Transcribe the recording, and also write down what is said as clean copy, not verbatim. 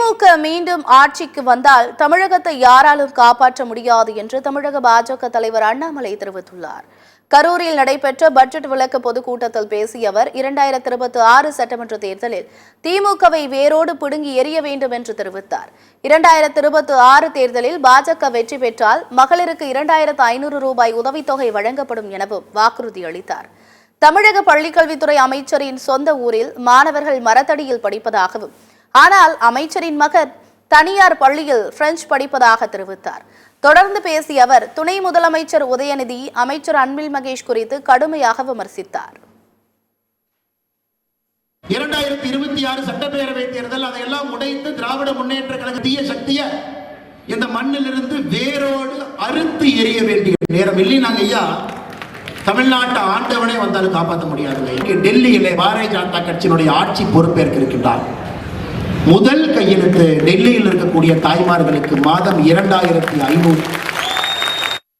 திமுக மீண்டும் ஆட்சிக்கு வந்தால் தமிழகத்தை யாராலும் காப்பாற்ற முடியாது என்று தமிழக பாஜக தலைவர் அண்ணாமலை தெரிவித்துள்ளார். கரூரில் நடைபெற்ற பட்ஜெட் விளக்க பொதுக்கூட்டத்தில் பேசிய அவர் 2026 சட்டமன்ற தேர்தலில் திமுகவை வேரோடு பிடுங்கி எறிய வேண்டும் என்று தெரிவித்தார். 2026 தேர்தலில் பாஜக வெற்றி பெற்றால் மகளிருக்கு 2500 ரூபாய் உதவித்தொகை வழங்கப்படும் எனவும் வாக்குறுதி அளித்தார். தமிழக பள்ளிக்கல்வித்துறை அமைச்சரின் சொந்த ஊரில் மாணவர்கள் மரத்தடியில் படிப்பதாகவும், ஆனால் அமைச்சரின் மகன் தனியார் பள்ளியில் பிரெஞ்சு படிப்பதாக தெரிவித்தார். தொடர்ந்து பேசிய அவர் துணை முதலமைச்சர் உதயநிதி, அமைச்சர் அன்பில் மகேஷ் குறித்து கடுமையாக விமர்சித்தார். 2026 சட்டப்பேரவை தேர்தல் அதையெல்லாம் உடைத்து திராவிட முன்னேற்ற கழக தீய சக்தியை இந்த மண்ணிலிருந்து வேரோடு அறுத்து எறிய வேண்டிய நேரம் இல்லை. நாங்க ஐயா தமிழ்நாட்டு ஆண்டவனே வந்தாலும் காப்பாற்ற முடியாது. டெல்லியிலே பாரதிய ஜனதா கட்சியினுடைய ஆட்சி பொறுப்பேற்க இருக்கின்றார். முதல் கையெழுத்து டெல்லியில் இருக்கக்கூடிய தாய்மார்களுக்கு மாதம் 2500